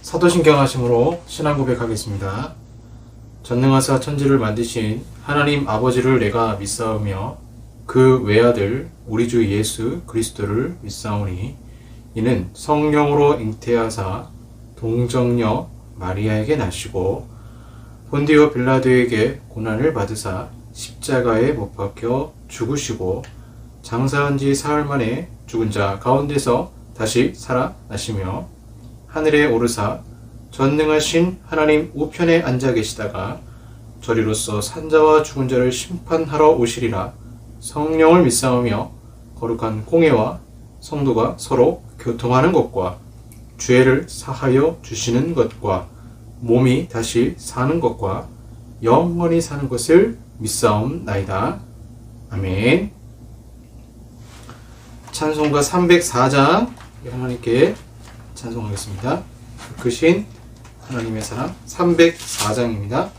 사도신경하심으로 신앙 고백하겠습니다. 전능하사 천지를 만드신 하나님 아버지를 내가 믿사오며 그 외아들 우리 주 예수 그리스도를 믿사오니 이는 성령으로 잉태하사 동정녀 마리아에게 나시고 본디오 빌라도에게 고난을 받으사 십자가에 못 박혀 죽으시고 장사한 지 사흘 만에 죽은 자 가운데서 다시 살아나시며 하늘에 오르사 전능하신 하나님 우편에 앉아 계시다가 저리로서 산자와 죽은 자를 심판하러 오시리라. 성령을 믿사오며 거룩한 공예와 성도가 서로 교통하는 것과 죄를 사하여 주시는 것과 몸이 다시 사는 것과 영원히 사는 것을 믿사옵나이다. 아멘. 찬송가 304장 하나님께 찬송하겠습니다. 크신 하나님의 사랑 304장입니다.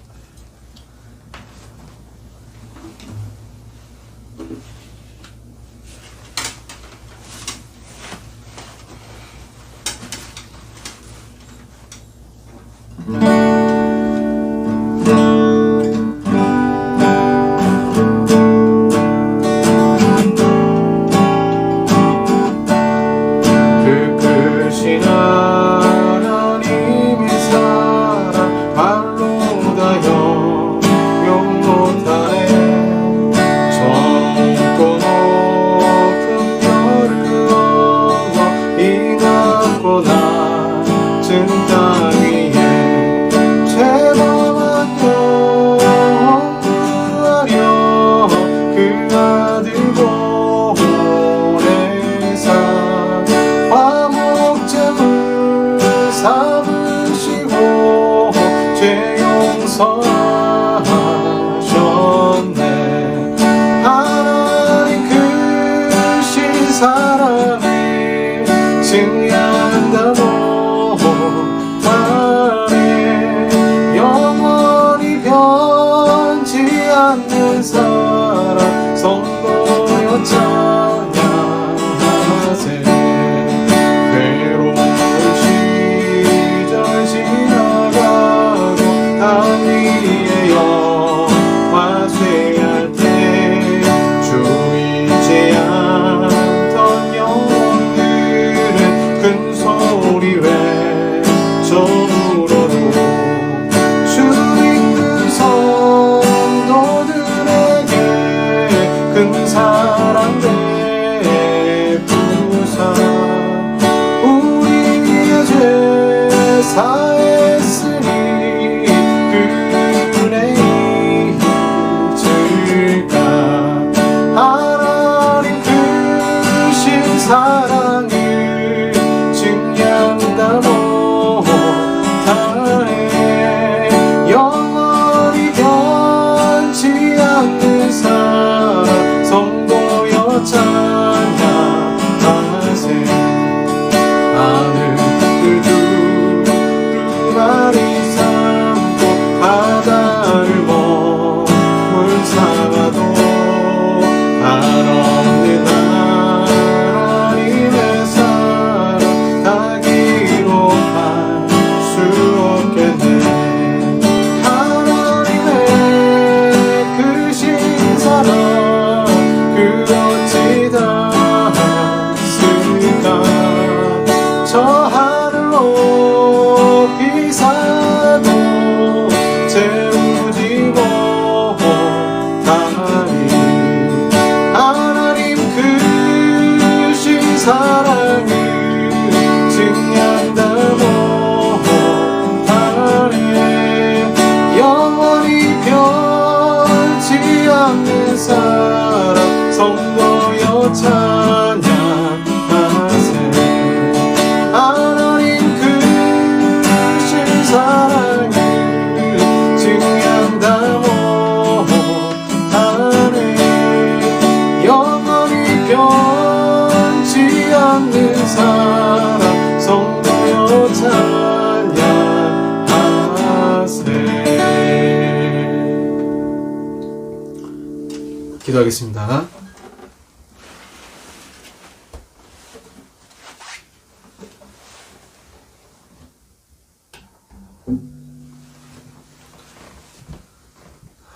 기도하겠습니다.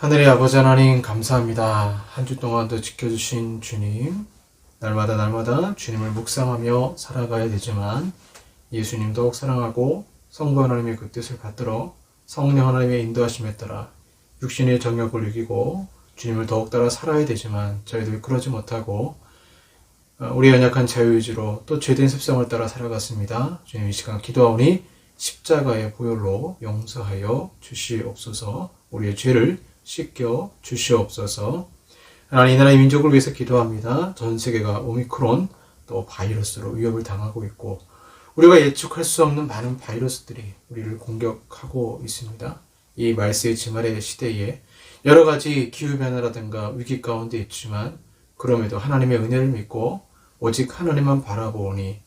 하늘의 아버지 하나님 감사합니다. 한 주 동안도 지켜주신 주님, 날마다 날마다 주님을 묵상하며 살아가야 되지만 예수님 더욱 사랑하고 성부 하나님의 그 뜻을 받들어 성령 하나님의 인도하심에 따라 육신의 정욕을 이기고 주님을 더욱 따라 살아야 되지만 저희들 그러지 못하고 우리 연약한 자유의지로 또 죄된 습성을 따라 살아갔습니다. 주님 이 시간 기도하오니 십자가의 보혈로 용서하여 주시옵소서. 우리의 죄를 씻겨 주시옵소서. 하나님 이 나라의 민족을 위해서 기도합니다. 전 세계가 오미크론 또 바이러스로 위협을 당하고 있고 우리가 예측할 수 없는 많은 바이러스들이 우리를 공격하고 있습니다. 이 말세의 지말의 시대에 여러 가지 기후변화라든가 위기 가운데 있지만 그럼에도 하나님의 은혜를 믿고 오직 하나님만 바라보니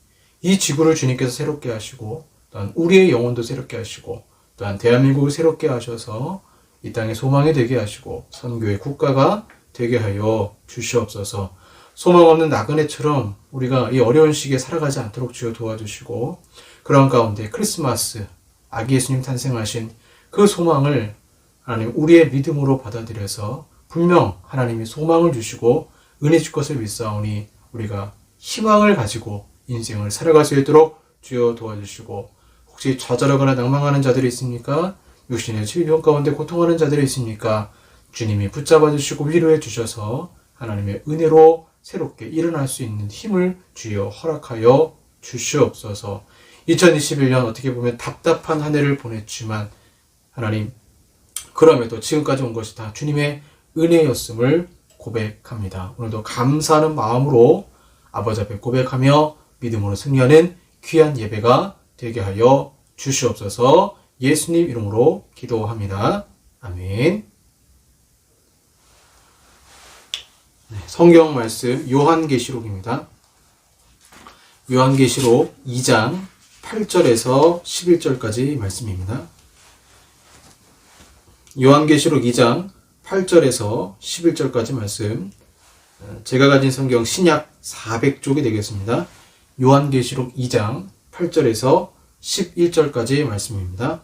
이 지구를 주님께서 새롭게 하시고 또한 우리의 영혼도 새롭게 하시고 또한 대한민국을 새롭게 하셔서 이 땅에 소망이 되게 하시고 선교의 국가가 되게 하여 주시옵소서. 소망 없는 나그네처럼 우리가 이 어려운 시기에 살아가지 않도록 주여 도와주시고 그런 가운데 크리스마스 아기 예수님 탄생하신 그 소망을 하나님 우리의 믿음으로 받아들여서 분명 하나님이 소망을 주시고 은혜 줄 것을 믿사오니 우리가 희망을 가지고 인생을 살아갈 수 있도록 주여 도와주시고 혹시 좌절하거나 낭망하는 자들이 있습니까? 육신의 질병 가운데 고통하는 자들이 있습니까? 주님이 붙잡아 주시고 위로해 주셔서 하나님의 은혜로 새롭게 일어날 수 있는 힘을 주여 허락하여 주시옵소서. 2021년 어떻게 보면 답답한 한 해를 보냈지만 하나님 그럼에도 지금까지 온 것이 다 주님의 은혜였음을 고백합니다. 오늘도 감사하는 마음으로 아버지 앞에 고백하며 믿음으로 승리하는 귀한 예배가 되게 하여 주시옵소서. 예수님 이름으로 기도합니다. 아멘. 성경 말씀 요한계시록입니다. 요한계시록 2장 8절에서 11절까지 말씀입니다. 요한계시록 2장 8절에서 11절까지 말씀, 제가 가진 성경 신약 400쪽이 되겠습니다. 요한계시록 2장 8절에서 11절까지 말씀입니다.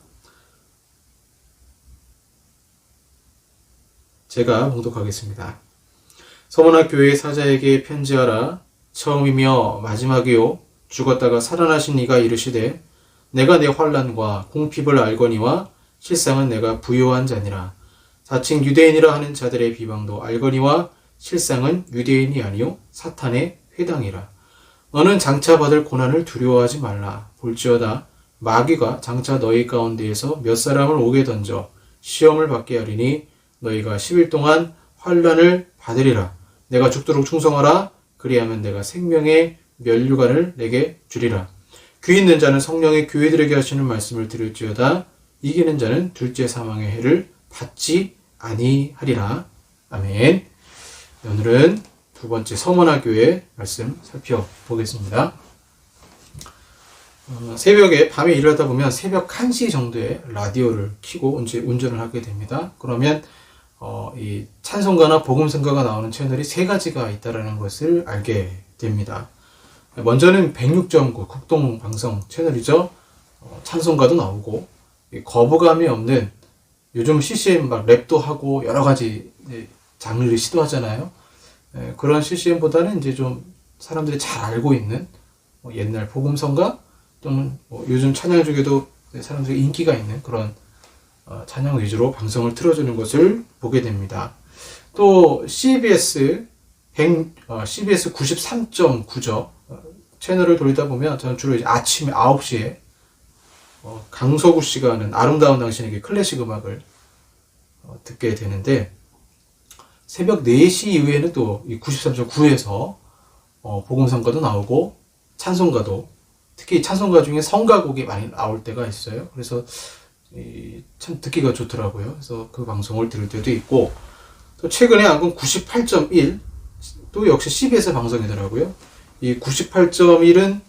제가 봉독하겠습니다. 서머나 교회의 사자에게 편지하라. 처음이며 마지막이요 죽었다가 살아나신 이가 이르시되 내가 내 환난과 궁핍을 알거니와 실상은 내가 부요한 자니라. 자칭 유대인이라 하는 자들의 비방도 알거니와 실상은 유대인이 아니요 사탄의 회당이라. 너는 장차 받을 고난을 두려워하지 말라. 볼지어다 마귀가 장차 너희 가운데에서 몇 사람을 오게 던져 시험을 받게 하리니 너희가 10일 동안 환난을 받으리라. 내가 죽도록 충성하라. 그리하면 내가 생명의 면류관을 내게 주리라. 귀 있는 자는 성령의 교회들에게 하시는 말씀을 들을지어다. 이기는 자는 둘째 사망의 해를 받지 아니하리라. 아멘. 오늘은 두 번째 서머나 교회 말씀 살펴보겠습니다. 새벽에 밤에 일하다 보면 새벽 1시 정도에 라디오를 켜고 이제 운전을 하게 됩니다. 그러면 이 찬송가나 복음성가가 나오는 채널이 세 가지가 있다는 것을 알게 됩니다. 먼저는 106.9 국동방송 채널이죠. 찬송가도 나오고 거부감이 없는 요즘 CCM 막 랩도 하고 여러 가지 장르를 시도하잖아요. 그런 CCM보다는 이제 좀 사람들이 잘 알고 있는 옛날 복음성가 또는 요즘 찬양 중에도 사람들이 인기가 있는 그런 찬양 위주로 방송을 틀어주는 것을 보게 됩니다. 또 CBS 93.9죠. 채널을 돌리다 보면 저는 주로 이제 아침에 9시에 강서구 씨가 하는 아름다운 당신에게 클래식 음악을 듣게 되는데 새벽 4시 이후에는 또 93.9에서 복음성가도 나오고 찬송가도 특히 찬송가 중에 성가곡이 많이 나올 때가 있어요. 그래서 참 듣기가 좋더라고요. 그래서 그 방송을 들을 때도 있고 또 최근에 안건 98.1 또 역시 CBS 방송이더라고요. 이 98.1은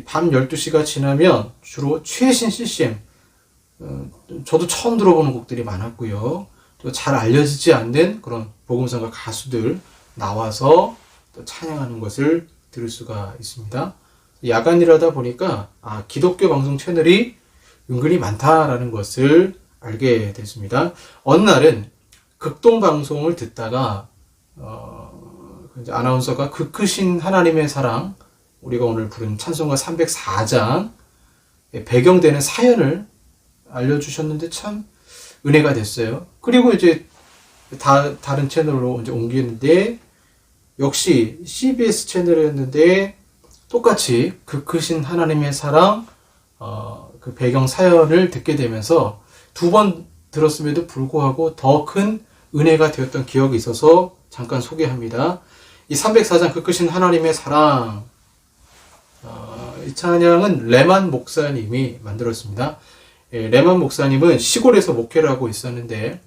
밤 12시가 지나면 주로 최신 CCM 저도 처음 들어보는 곡들이 많았고요. 또 잘 알려지지 않는 그런 복음성가 가수들 나와서 또 찬양하는 것을 들을 수가 있습니다. 야간 일하다 보니까 기독교 방송 채널이 은근히 많다라는 것을 알게 됐습니다. 어느 날은 극동방송을 듣다가 이제 아나운서가 그 크신 하나님의 사랑, 우리가 오늘 부른 찬송가 304장 배경되는 사연을 알려주셨는데 참 은혜가 됐어요. 그리고 이제 다른 채널로 이제 옮기는데 역시 CBS 채널이었는데 똑같이 그 크신 하나님의 사랑 그 배경 사연을 듣게 되면서 2번 들었음에도 불구하고 더 큰 은혜가 되었던 기억이 있어서 잠깐 소개합니다. 이 304장 그 크신 하나님의 사랑, 이 찬양은 레만 목사님이 만들었습니다. 레만 목사님은 시골에서 목회를 하고 있었는데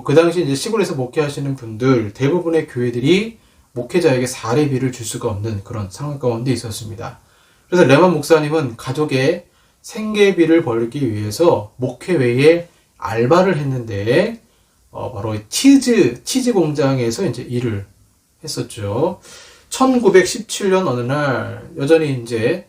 그 당시 이제 시골에서 목회하시는 분들 대부분의 교회들이 목회자에게 사례비를 줄 수가 없는 그런 상황 가운데 있었습니다. 그래서 레만 목사님은 가족의 생계비를 벌기 위해서 목회 외에 알바를 했는데 바로 치즈 공장에서 이제 일을 했었죠. 1917년 어느 날 여전히 이제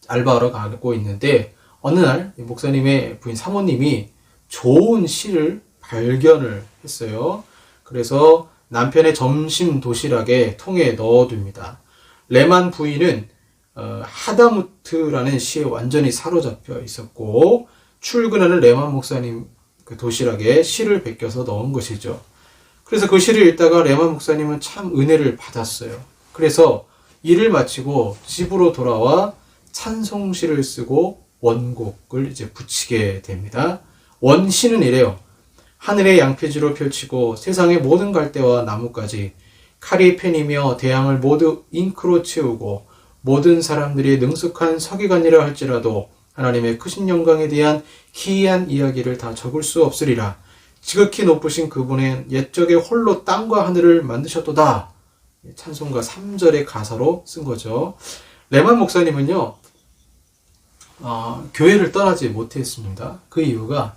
알바하러 가고 있는데 어느 날 목사님의 부인 사모님이 좋은 시를 발견을 했어요. 그래서 남편의 점심 도시락에 통에 넣어둡니다. 레만 부인은 하다무트라는 시에 완전히 사로잡혀 있었고 출근하는 레만 목사님 그 도시락에 시를 베껴서 넣은 것이죠. 그래서 그 시를 읽다가 레만 목사님은 참 은혜를 받았어요. 그래서 일을 마치고 집으로 돌아와 찬송시를 쓰고 원곡을 이제 붙이게 됩니다. 원시는 이래요. 하늘의 양피지로 펼치고 세상의 모든 갈대와 나무까지 칼이 펜이며 대양을 모두 잉크로 채우고 모든 사람들이 능숙한 서기관이라 할지라도 하나님의 크신 영광에 대한 기이한 이야기를 다 적을 수 없으리라. 지극히 높으신 그분의 옛적에 홀로 땅과 하늘을 만드셨도다. 찬송가 3절의 가사로 쓴 거죠. 레만 목사님은요, 교회를 떠나지 못했습니다. 그 이유가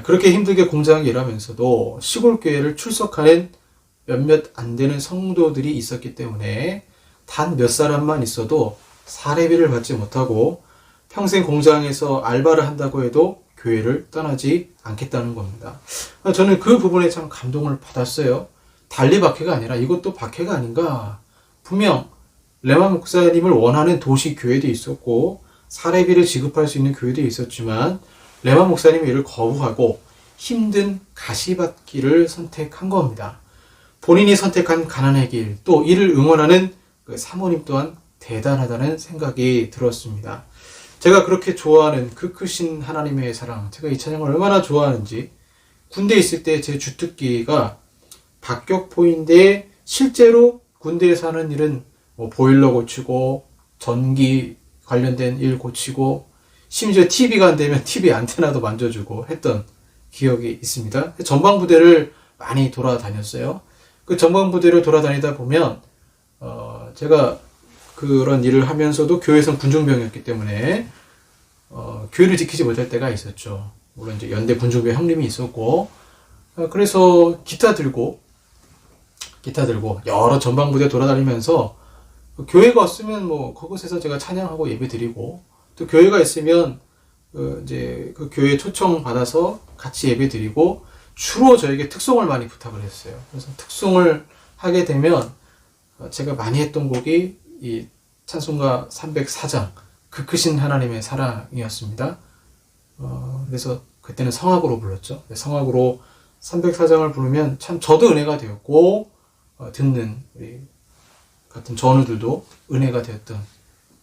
그렇게 힘들게 공장에 일하면서도 시골 교회를 출석하는 몇몇 안 되는 성도들이 있었기 때문에 단 몇 사람만 있어도 사례비를 받지 못하고 평생 공장에서 알바를 한다고 해도 교회를 떠나지 않겠다는 겁니다. 저는 그 부분에 참 감동을 받았어요. 달리 박해가 아니라 이것도 박해가 아닌가. 분명 레만 목사님을 원하는 도시 교회도 있었고 사례비를 지급할 수 있는 교회도 있었지만 레만 목사님이 이를 거부하고 힘든 가시밭길을 선택한 겁니다. 본인이 선택한 가난의 길, 또 이를 응원하는 그 사모님 또한 대단하다는 생각이 들었습니다. 제가 그렇게 좋아하는 그 크신 하나님의 사랑, 제가 이 찬양을 얼마나 좋아하는지 군대에 있을 때 제 주특기가 박격포인데 실제로 군대에서 하는 일은 뭐 보일러 고치고 전기 관련된 일 고치고 심지어 TV가 안 되면 TV 안테나도 만져주고 했던 기억이 있습니다. 전방부대를 많이 돌아다녔어요. 그 전방부대를 돌아다니다 보면 제가 그런 일을 하면서도 교회에서는 군중병이었기 때문에 교회를 지키지 못할 때가 있었죠. 물론 이제 연대 군중병 형님이 있었고 그래서 기타 들고 여러 전방부대 돌아다니면서 교회가 없으면 뭐 그곳에서 제가 찬양하고 예배드리고 또 교회가 있으면 이제 그 교회 초청 받아서 같이 예배드리고 주로 저에게 특송을 많이 부탁을 했어요. 그래서 특송을 하게 되면 제가 많이 했던 곡이 이 찬송가 304장 그 크신 하나님의 사랑이었습니다. 그래서 그때는 성악으로 불렀죠. 성악으로 304장을 부르면 참 저도 은혜가 되었고 듣는 우리 같은 전우들도 은혜가 되었던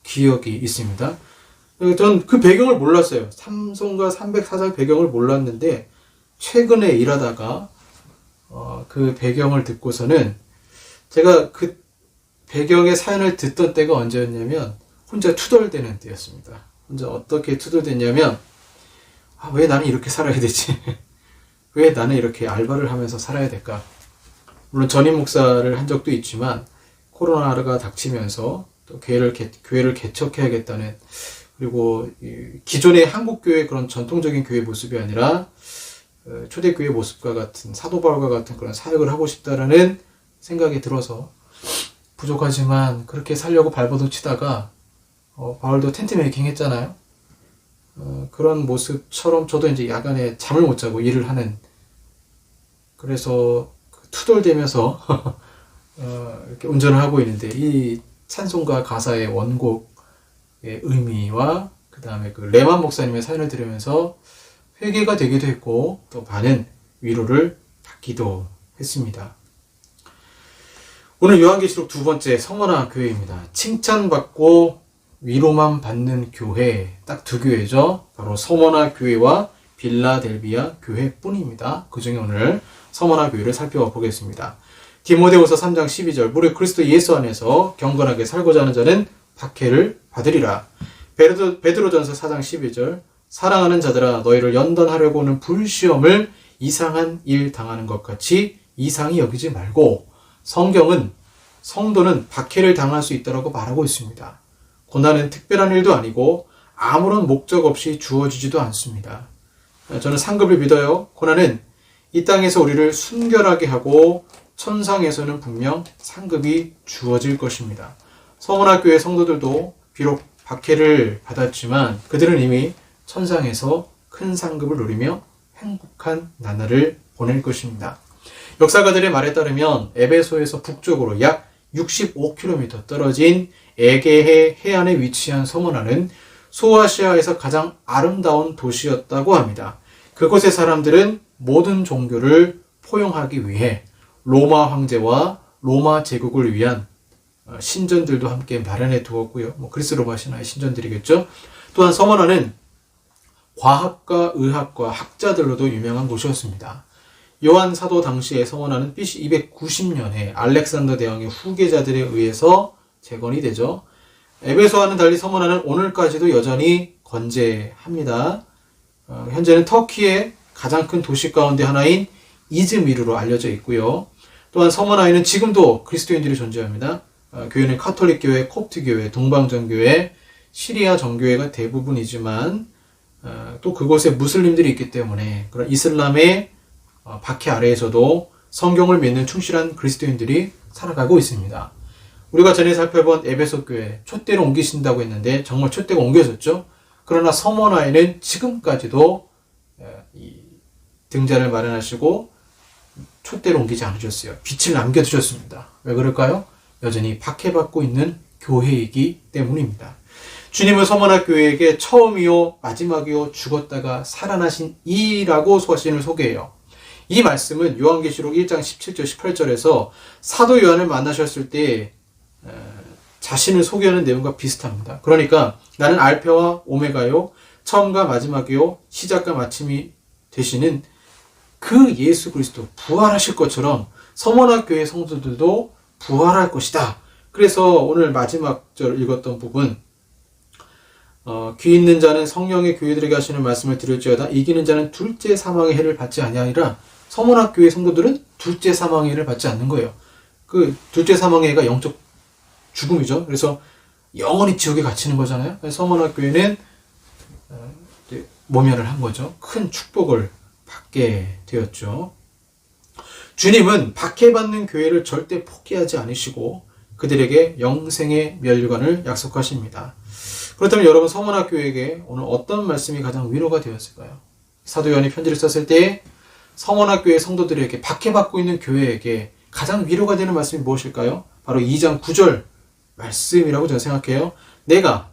기억이 있습니다. 전 그 배경을 몰랐어요. 찬송가 304장 배경을 몰랐는데 최근에 일하다가 그 배경을 듣고서는 제가 그 배경의 사연을 듣던 때가 언제였냐면 혼자 투덜대는 때였습니다. 혼자 어떻게 투덜댔냐면 왜 나는 이렇게 살아야 되지? 왜 나는 이렇게 알바를 하면서 살아야 될까? 물론 전임 목사를 한 적도 있지만 코로나가 닥치면서 또 교회를 개척해야겠다는 그리고 기존의 한국교회 그런 전통적인 교회 모습이 아니라 초대교회 모습과 같은 사도 바울과 같은 그런 사역을 하고 싶다라는 생각이 들어서 부족하지만 그렇게 살려고 발버둥 치다가 바울도 텐트 메이킹 했잖아요. 그런 모습처럼 저도 이제 야간에 잠을 못 자고 일을 하는, 그래서 투덜대면서 이렇게 운전을 하고 있는데 이 찬송가 가사의 원곡의 의미와 그 다음에 그 레만 목사님의 사연을 들으면서 회개가 되기도 했고 또 많은 위로를 받기도 했습니다. 오늘 요한계시록 두 번째 서머나 교회입니다. 칭찬받고 위로만 받는 교회, 딱 두 교회죠. 바로 서머나 교회와 빌라델비아 교회뿐입니다. 그 중에 오늘 서머나 교회를 살펴보겠습니다. 디모데후서 3장 12절, 무릇 그리스도 예수 안에서 경건하게 살고자 하는 자는 박해를 받으리라. 베드로전서 4장 12절, 사랑하는 자들아 너희를 연단하려고 하는 불시험을 이상한 일 당하는 것 같이 이상히 여기지 말고, 성경은 성도는 박해를 당할 수 있다고 말하고 있습니다. 고난은 특별한 일도 아니고 아무런 목적 없이 주어지지도 않습니다. 저는 상급을 믿어요. 고난은 이 땅에서 우리를 순결하게 하고 천상에서는 분명 상급이 주어질 것입니다. 서문학교의 성도들도 비록 박해를 받았지만 그들은 이미 천상에서 큰 상급을 누리며 행복한 나날을 보낼 것입니다. 역사가들의 말에 따르면 에베소에서 북쪽으로 약 65km 떨어진 에게해 해안에 위치한 서머나는 소아시아에서 가장 아름다운 도시였다고 합니다. 그곳의 사람들은 모든 종교를 포용하기 위해 로마 황제와 로마 제국을 위한 신전들도 함께 마련해 두었고요. 그리스 로마 신화의 신전들이겠죠. 또한 서머나는 과학과 의학과 학자들로도 유명한 곳이었습니다. 요한 사도 당시에 서머나는 BC 290년에 알렉산더 대왕의 후계자들에 의해서 재건이 되죠. 에베소와는 달리 서머나는 오늘까지도 여전히 건재합니다. 현재는 터키의 가장 큰 도시 가운데 하나인 이즈미르로 알려져 있고요. 또한 서머나에는 지금도 그리스도인들이 존재합니다. 교회는 카톨릭 교회, 콥트 교회, 동방전 교회, 시리아 정교회가 대부분이지만 또 그곳에 무슬림들이 있기 때문에 그런 이슬람의 박해 아래에서도 성경을 믿는 충실한 그리스도인들이 살아가고 있습니다. 우리가 전에 살펴본 에베소 교회, 촛대를 옮기신다고 했는데 정말 촛대가 옮겨졌죠. 그러나 서머나에는 지금까지도 이 등잔을 마련하시고 촛대를 옮기지 않으셨어요. 빛을 남겨두셨습니다. 왜 그럴까요? 여전히 박해받고 있는 교회이기 때문입니다. 주님은 서머나 교회에게 처음이요 마지막이요 죽었다가 살아나신 이라고 자신을 소개해요. 이 말씀은 요한계시록 1장 17절 18절에서 사도 요한을 만나셨을 때 자신을 소개하는 내용과 비슷합니다. 그러니까 나는 알파와 오메가요, 처음과 마지막이요, 시작과 마침이 되시는 그 예수 그리스도 부활하실 것처럼 서머나 교회 성도들도 부활할 것이다. 그래서 오늘 마지막 절 읽었던 부분, 귀 있는 자는 성령의 교회들에게 하시는 말씀을 들을지어다. 이기는 자는 둘째 사망의 해를 받지 아니하리라. 서머나 교회 성도들은 둘째 사망의 해를 받지 않는 거예요. 그 둘째 사망의 해가 영적 죽음이죠. 그래서 영원히 지옥에 갇히는 거잖아요. 서머나 교회는 모면을 한 거죠. 큰 축복을 받게 되었죠. 주님은 박해받는 교회를 절대 포기하지 않으시고 그들에게 영생의 면류관을 약속하십니다. 그렇다면 여러분 서머나 교회에게 오늘 어떤 말씀이 가장 위로가 되었을까요? 사도 요한이 편지를 썼을 때 서머나 교회 성도들에게, 박해받고 있는 교회에게 가장 위로가 되는 말씀이 무엇일까요? 바로 2장 9절 말씀이라고 저는 생각해요. 내가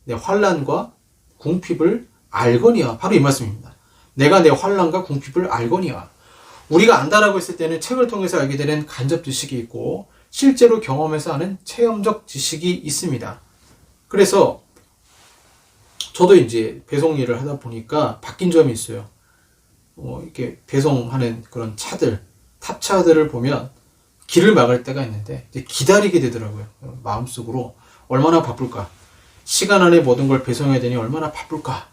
내 환난과 궁핍을 알거니와. 바로 이 말씀입니다. 내가 내 환난과 궁핍을 알거니와. 우리가 안다라고 했을 때는 책을 통해서 알게 되는 간접 지식이 있고 실제로 경험해서 아는 체험적 지식이 있습니다. 그래서 저도 이제 배송 일을 하다 보니까 바뀐 점이 있어요. 이렇게 배송하는 그런 차들, 탑차들을 보면 길을 막을 때가 있는데 이제 기다리게 되더라고요. 마음속으로 얼마나 바쁠까, 시간 안에 모든 걸 배송해야 되니 얼마나 바쁠까.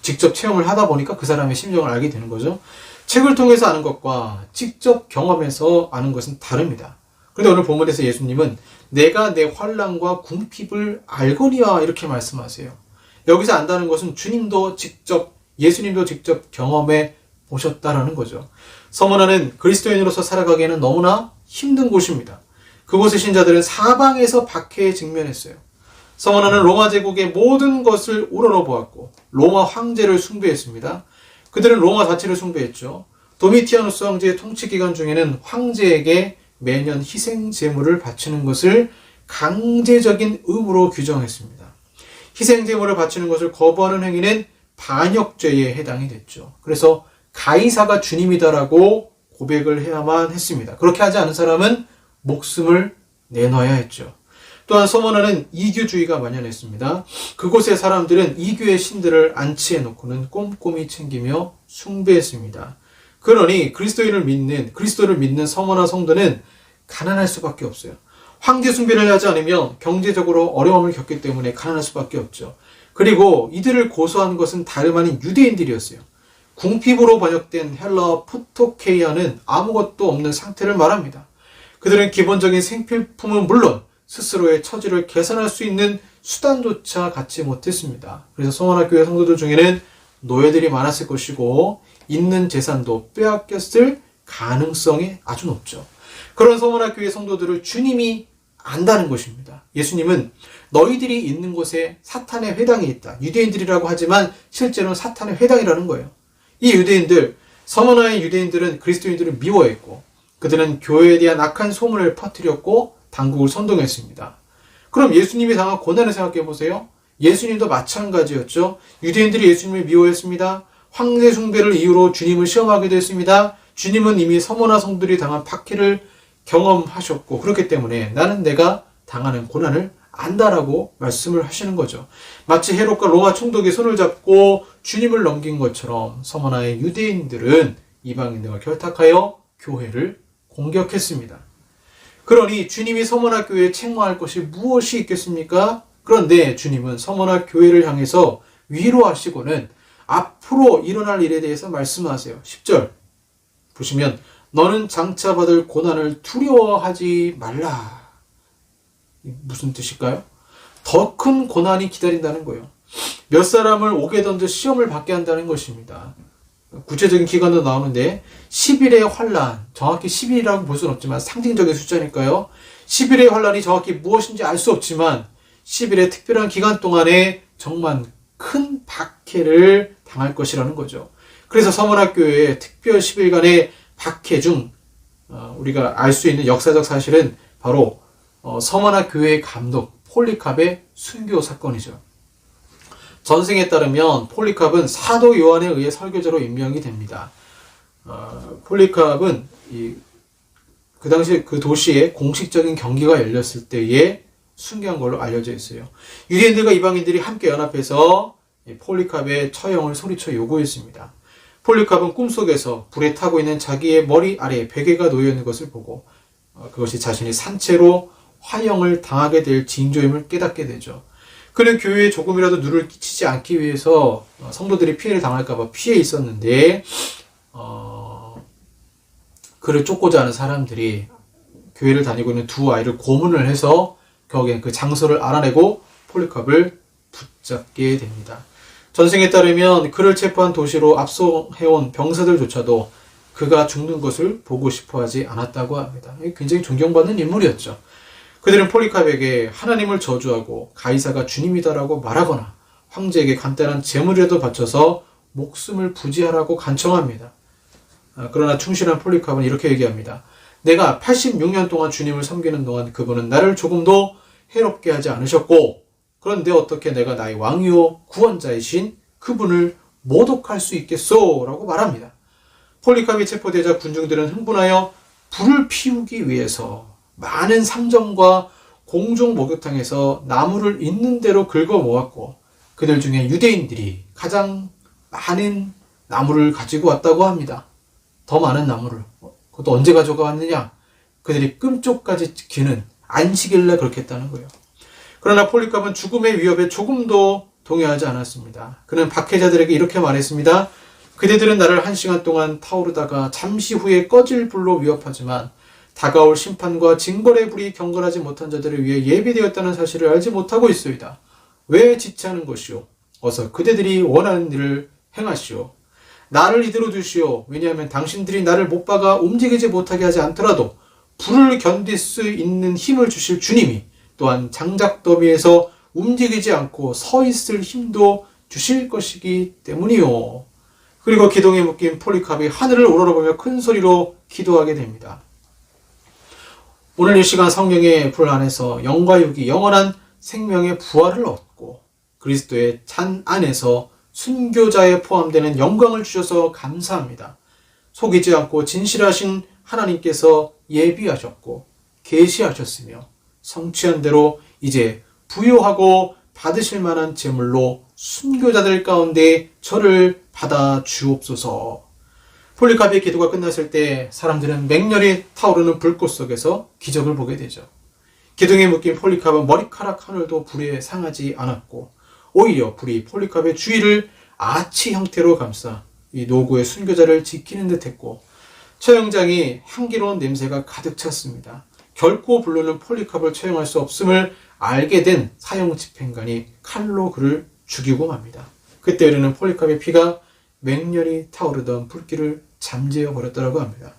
직접 체험을 하다 보니까 그 사람의 심정을 알게 되는 거죠. 책을 통해서 아는 것과 직접 경험해서 아는 것은 다릅니다. 그런데 오늘 본문에서 예수님은 내가 내 환난과 궁핍을 알거니와 이렇게 말씀하세요. 여기서 안다는 것은 주님도 직접, 예수님도 직접 경험해 보셨다라는 거죠. 서머나는 그리스도인으로서 살아가기에는 너무나 힘든 곳입니다. 그곳의 신자들은 사방에서 박해에 직면했어요. 서머나는 로마 제국의 모든 것을 우러러보았고 로마 황제를 숭배했습니다. 그들은 로마 자체를 숭배했죠. 도미티아누스 황제의 통치 기간 중에는 황제에게 매년 희생 제물을 바치는 것을 강제적인 의무로 규정했습니다. 희생 제물을 바치는 것을 거부하는 행위는 반역죄에 해당이 됐죠. 그래서 가이사가 주님이다라고 고백을 해야만 했습니다. 그렇게 하지 않은 사람은 목숨을 내놔야 했죠. 또한 서머나는 이교주의가 만연했습니다. 그곳의 사람들은 이교의 신들을 안치해 놓고는 꼼꼼히 챙기며 숭배했습니다. 그러니 그리스도를 믿는 서머나 성도는 가난할 수밖에 없어요. 황제 숭배를 하지 않으면 경제적으로 어려움을 겪기 때문에 가난할 수밖에 없죠. 그리고 이들을 고소한 것은 다름 아닌 유대인들이었어요. 궁핍으로 번역된 헬라어 푸토케이아는 아무것도 없는 상태를 말합니다. 그들은 기본적인 생필품은 물론 스스로의 처지를 개선할 수 있는 수단조차 갖지 못했습니다. 그래서 서머나 교회 성도들 중에는 노예들이 많았을 것이고 있는 재산도 빼앗겼을 가능성이 아주 높죠. 그런 서머나 교회 성도들을 주님이 안다는 것입니다. 예수님은 너희들이 있는 곳에 사탄의 회당이 있다. 유대인들이라고 하지만 실제로는 사탄의 회당이라는 거예요. 이 유대인들, 서머나의 유대인들은 그리스도인들을 미워했고 그들은 교회에 대한 악한 소문을 퍼뜨렸고 당국을 선동했습니다. 그럼 예수님이 당한 고난을 생각해 보세요. 예수님도 마찬가지였죠. 유대인들이 예수님을 미워했습니다. 황제 숭배를 이유로 주님을 시험하기도 했습니다. 주님은 이미 서머나 성들이 당한 박해를 경험하셨고 그렇기 때문에 나는 내가 당하는 고난을 안다라고 말씀을 하시는 거죠. 마치 헤롯과 로마 총독이 손을 잡고 주님을 넘긴 것처럼 서머나의 유대인들은 이방인들과 결탁하여 교회를 공격했습니다. 그러니 주님이 서머나 교회에 책망할 것이 무엇이 있겠습니까? 그런데 주님은 서머나 교회를 향해서 위로하시고는 앞으로 일어날 일에 대해서 말씀하세요. 10절 보시면 너는 장차 받을 고난을 두려워하지 말라. 무슨 뜻일까요? 더 큰 고난이 기다린다는 거예요. 몇 사람을 옥에 던져 시험을 받게 한다는 것입니다. 구체적인 기간도 나오는데 10일의 환란, 정확히 10일이라고 볼 수는 없지만 상징적인 숫자니까요. 10일의 환란이 정확히 무엇인지 알 수 없지만 10일의 특별한 기간 동안에 정말 큰 박해를 당할 것이라는 거죠. 그래서 서머나 교회의 특별 10일간의 박해 중 우리가 알 수 있는 역사적 사실은 바로 서머나 교회의 감독 폴리캅의 순교 사건이죠. 전승에 따르면 폴리캅은 사도 요한에 의해 설교자로 임명이 됩니다. 폴리캅은 그 당시 그 도시에 공식적인 경기가 열렸을 때에 순교한 걸로 알려져 있어요. 유대인들과 이방인들이 함께 연합해서 폴리캅의 처형을 소리쳐 요구했습니다. 폴리캅은 꿈속에서 불에 타고 있는 자기의 머리 아래에 베개가 놓여 있는 것을 보고 그것이 자신이 산채로 화형을 당하게 될 징조임을 깨닫게 되죠. 그는 교회에 조금이라도 누를 끼치지 않기 위해서 성도들이 피해를 당할까 봐 피해 있었는데 그를 쫓고자 하는 사람들이 교회를 다니고 있는 두 아이를 고문을 해서 결국엔 그 장소를 알아내고 폴리캅을 붙잡게 됩니다. 전승에 따르면 그를 체포한 도시로 압송해온 병사들조차도 그가 죽는 것을 보고 싶어하지 않았다고 합니다. 굉장히 존경받는 인물이었죠. 그들은 폴리캅에게 하나님을 저주하고 가이사가 주님이다라고 말하거나 황제에게 간단한 제물이라도 바쳐서 목숨을 부지하라고 간청합니다. 그러나 충실한 폴리캅은 이렇게 얘기합니다. 내가 86년 동안 주님을 섬기는 동안 그분은 나를 조금도 해롭게 하지 않으셨고 그런데 어떻게 내가 나의 왕이요 구원자이신 그분을 모독할 수 있겠소? 라고 말합니다. 폴리캅이 체포되자 군중들은 흥분하여 불을 피우기 위해서 많은 상점과 공중 목욕탕에서 나무를 있는 대로 긁어 모았고 그들 중에 유대인들이 가장 많은 나무를 가지고 왔다고 합니다. 더 많은 나무를. 그것도 언제 가져가 왔느냐? 그들이 끔쪽까지 지키는 안식일날 그렇게 했다는 거예요. 그러나 폴리캅은 죽음의 위협에 조금도 동요하지 않았습니다. 그는 박해자들에게 이렇게 말했습니다. 그대들은 나를 1시간 동안 타오르다가 잠시 후에 꺼질 불로 위협하지만 다가올 심판과 징벌의 불이 경건하지 못한 자들을 위해 예비되었다는 사실을 알지 못하고 있소이다. 왜 지체하는 것이오? 어서 그대들이 원하는 일을 행하시오. 나를 이대로 두시오. 왜냐하면 당신들이 나를 못 박아 움직이지 못하게 하지 않더라도 불을 견딜 수 있는 힘을 주실 주님이 또한 장작 더미에서 움직이지 않고 서 있을 힘도 주실 것이기 때문이요. 그리고 기둥에 묶인 폴리캅이 하늘을 우러러보며 큰 소리로 기도하게 됩니다. 오늘 이 시간 성령의 불 안에서 영과 육이 영원한 생명의 부활을 얻고 그리스도의 잔 안에서 순교자에 포함되는 영광을 주셔서 감사합니다. 속이지 않고 진실하신 하나님께서 예비하셨고 계시하셨으며 성취한 대로 이제 부요하고 받으실 만한 제물로 순교자들 가운데 저를 받아 주옵소서. 폴리캅의 기도가 끝났을 때 사람들은 맹렬히 타오르는 불꽃 속에서 기적을 보게 되죠. 기둥에 묶인 폴리캅은 머리카락 하늘도 불에 상하지 않았고 오히려 불이 폴리캅의 주위를 아치 형태로 감싸 이 노구의 순교자를 지키는 듯 했고 처형장이 향기로운 냄새가 가득 찼습니다. 결코 불로는 폴리캅을 처형할 수 없음을 알게 된 사형 집행관이 칼로 그를 죽이고 맙니다. 그때 흐르는 폴리캅의 피가 맹렬히 타오르던 불길을 잠재워 버렸다고 합니다.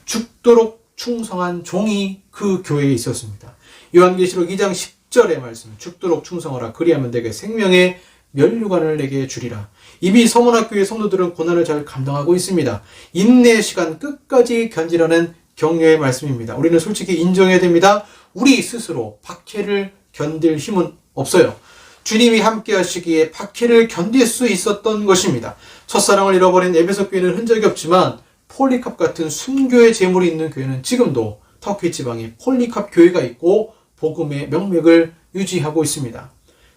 죽도록 충성한 종이 그 교회에 있었습니다. 요한계시록 2장 10절의 말씀, 죽도록 충성하라. 그리하면 내게 생명의 면류관을 내게 주리라. 이미 서문학교의 성도들은 고난을 잘 감당하고 있습니다. 인내의 시간 끝까지 견디라는 격려의 말씀입니다. 우리는 솔직히 인정해야 됩니다. 우리 스스로 박해를 견딜 힘은 없어요. 주님이 함께 하시기에 박해를 견딜 수 있었던 것입니다. 첫사랑을 잃어버린 에베소 교회는 흔적이 없지만 폴리캅 같은 순교의 제물이 있는 교회는 지금도 터키 지방에 폴리캅 교회가 있고 복음의 명맥을 유지하고 있습니다.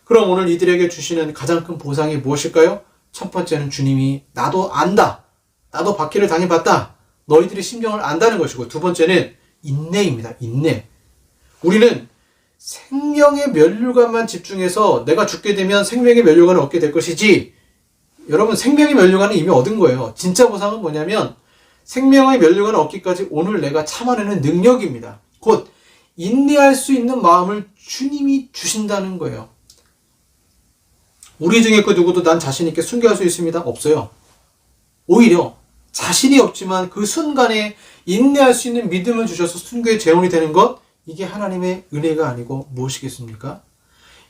그럼 오늘 이들에게 주시는 가장 큰 보상이 무엇일까요? 첫 번째는 주님이 나도 안다. 나도 박해를 당해봤다. 너희들의 심정을 안다는 것이고 두 번째는 인내입니다. 인내. 우리는 생명의 면류관만 집중해서 내가 죽게 되면 생명의 면류관을 얻게 될 것이지 여러분 생명의 면류관은 이미 얻은 거예요. 진짜 보상은 뭐냐면 생명의 면류관을 얻기까지 오늘 내가 참아내는 능력입니다. 곧 인내할 수 있는 마음을 주님이 주신다는 거예요. 우리 중에 그 누구도 난 자신 있게 순교할 수 있습니다. 없어요. 오히려 자신이 없지만 그 순간에 인내할 수 있는 믿음을 주셔서 순교의 재원이 되는 것, 이게 하나님의 은혜가 아니고 무엇이겠습니까?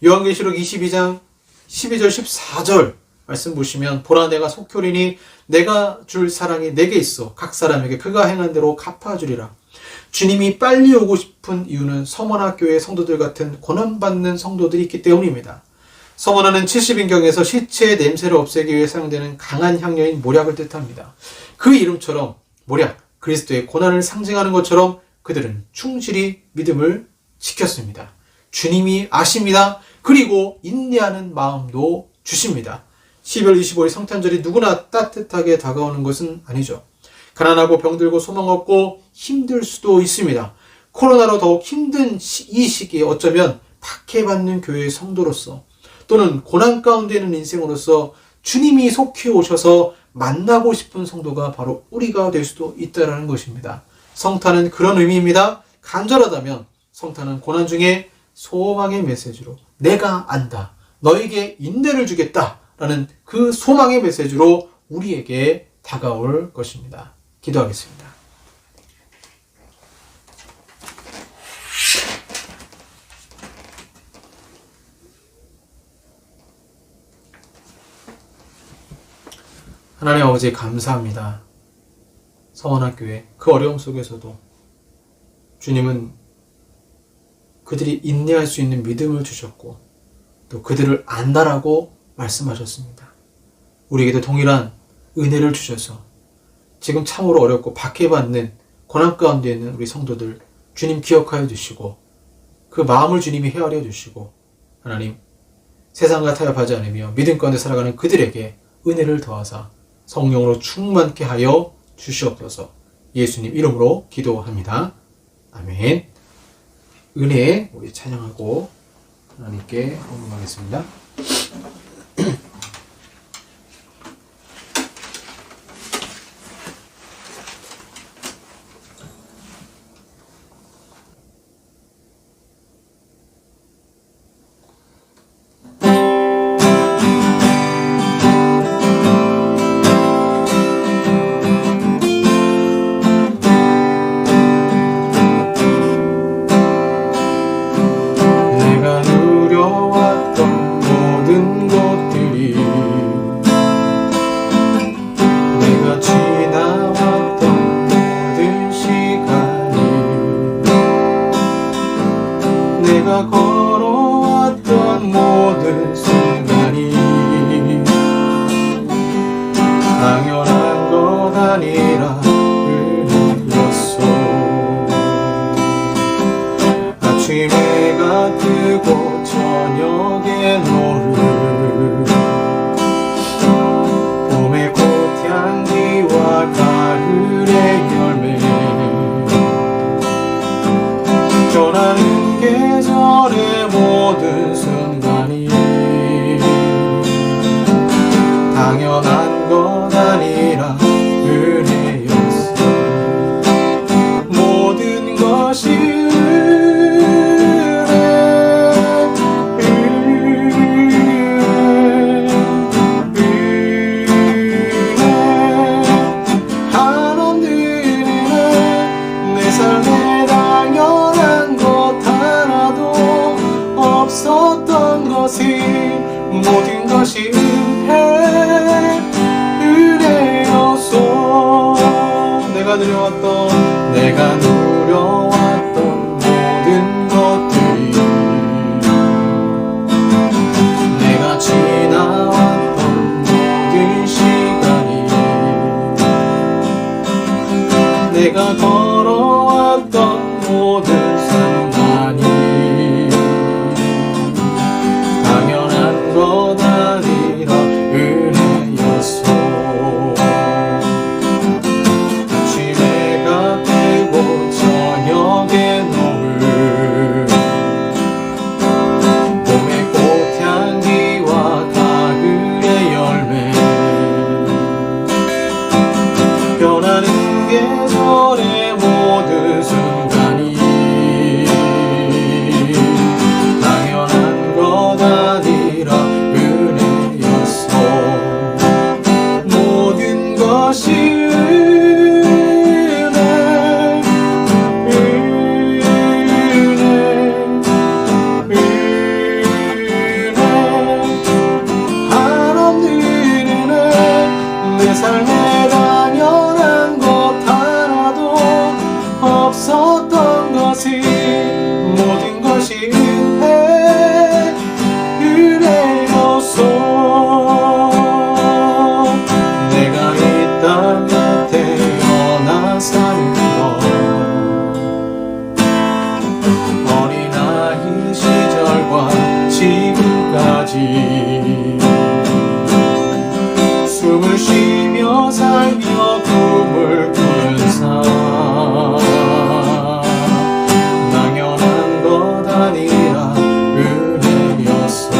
요한계시록 22장 12절 14절 말씀 보시면 보라 내가 속효리니 내가 줄 사랑이 내게 있어 각 사람에게 그가 행한 대로 갚아주리라. 주님이 빨리 오고 싶은 이유는 서머나교회 성도들 같은 고난받는 성도들이 있기 때문입니다. 서머나는 70인경에서 시체의 냄새를 없애기 위해 사용되는 강한 향료인 모략을 뜻합니다. 그 이름처럼 모략, 그리스도의 고난을 상징하는 것처럼 그들은 충실히 믿음을 지켰습니다. 주님이 아십니다. 그리고 인내하는 마음도 주십니다. 12월 25일 성탄절이 누구나 따뜻하게 다가오는 것은 아니죠. 가난하고 병들고 소망 없고 힘들 수도 있습니다. 코로나로 더욱 힘든 이 시기에 어쩌면 박해받는 교회의 성도로서 또는 고난 가운데 있는 인생으로서 주님이 속히 오셔서 만나고 싶은 성도가 바로 우리가 될 수도 있다는 것입니다. 성탄은 그런 의미입니다. 간절하다면 성탄은 고난 중에 소망의 메시지로 내가 안다. 너에게 인내를 주겠다. 라는 그 소망의 메시지로 우리에게 다가올 것입니다. 기도하겠습니다. 하나님 아버지 감사합니다. 서원학교회 그 어려움 속에서도 주님은 그들이 인내할 수 있는 믿음을 주셨고 또 그들을 안다라고 말씀하셨습니다. 우리에게도 동일한 은혜를 주셔서 지금 참으로 어렵고 박해받는 고난 가운데 있는 우리 성도들 주님 기억하여 주시고 그 마음을 주님이 헤아려 주시고 하나님 세상과 타협하지 않으며 믿음 가운데 살아가는 그들에게 은혜를 더하사 성령으로 충만케 하여 주시옵소서. 예수님 이름으로 기도합니다. 아멘. 은혜 우리 찬양하고 하나님께 헌금하겠습니다. 내가 누려왔던 당연한 것 아니라 은혜였소. 아침 해가 뜨고 저녁에 노을, 봄의 꽃향기와 가을의 열매, 변하는 계절의 모든 순간이 당연한 것 아니라 은혜였어. 모든 것이 하나님 은혜, 내 삶에 당연한 것 하나도 없었던 것이 모든 것이 은혜였소. 내가 누려왔던 모든 것들이, 내가 지나왔던 모든 시간이, 내가 걸어왔던 모든 순간이 당연한 것 아니라 은혜였소. 아침에가 뜨고 저녁에 노을, 봄의 꽃향기와 가을의 열매, 변하는 계절의 모든 순간이 당연한 것 아니라 은혜였소. 모든 것이 내 삶에 당연한 것 하나도 없었던 것이 모든 것이 은혜였소. 내가 이 땅에 태어나 사는 것, 어린아이 시절과 지금까지 숨을 쉬며 살며 꿈을 꾸는 삶, 당연한 것 아니라 은혜였소.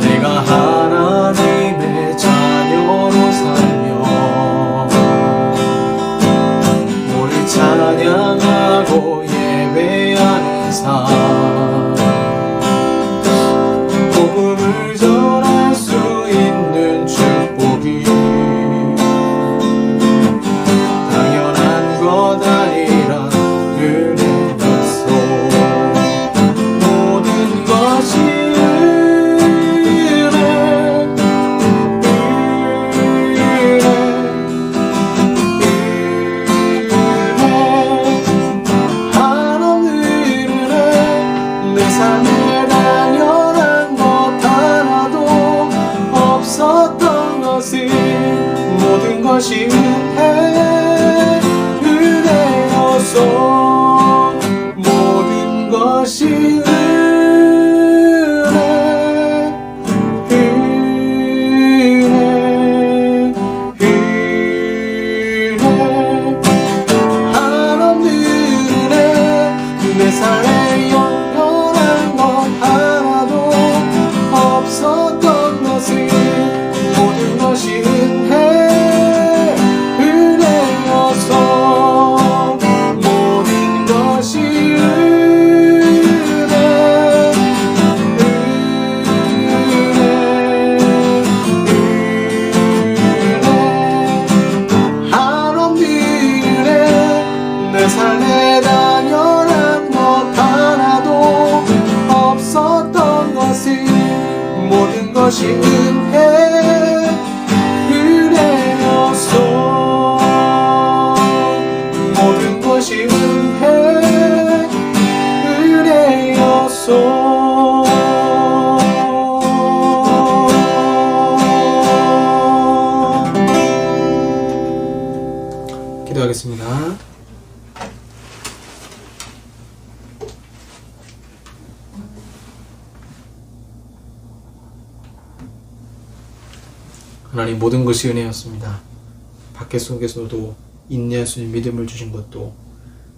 내가 하나님의 자녀로 살며 오늘 찬양하고 예배하는 삶, 복음을 전할 수 있는 축복이 당연한 것 아니라 은혜였소. 모든 것이 하나님 은혜, 내 삶에 당연한 것 하나도 없었던 것이 모든 것이 은혜였소. 모든 것이 하나님 은혜, 내 삶에 영원한 것 하나도 없었던 것이 모든 것이 은혜였소. 모든 것이 하나님 은혜, 내 삶에 당연한 것 하나도 없었던 것이 모든 것이 은혜였소. 모든 것이 은혜였소. 기도하겠습니다. 하나님, 모든 것이 은혜였습니다. 밖에 속에서도 인내할 수 있는 믿음을 주신 것도,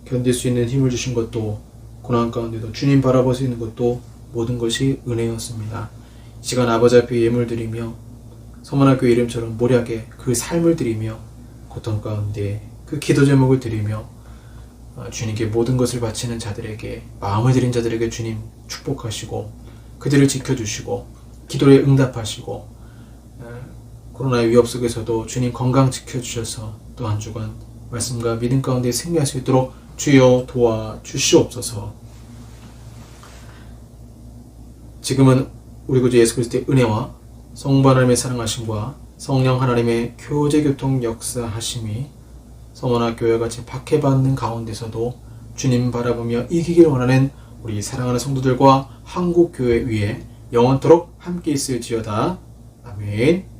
견딜 수 있는 힘을 주신 것도, 고난 가운데도 주님 바라볼 수 있는 것도 모든 것이 은혜였습니다. 이 시간 아버지 앞에 예물 드리며 서문학교 이름처럼 모략에 그 삶을 드리며 고통 가운데 그 기도 제목을 드리며 주님께 모든 것을 바치는 자들에게, 마음을 드린 자들에게 주님 축복하시고 그들을 지켜주시고 기도에 응답하시고, 코로나의 위협 속에서도 주님 건강 지켜주셔서 또 한 주간 말씀과 믿음 가운데 승리할 수 있도록 주여 도와주시옵소서. 지금은 우리 구주 예수 그리스도의 은혜와 성부 하나님의 사랑하심과 성령 하나님의 교제교통 역사하심이 서문학교와 같이 박해받는 가운데서도 주님 바라보며 이기길 원하는 우리 사랑하는 성도들과 한국교회 위에 영원토록 함께 있을지어다. 아멘.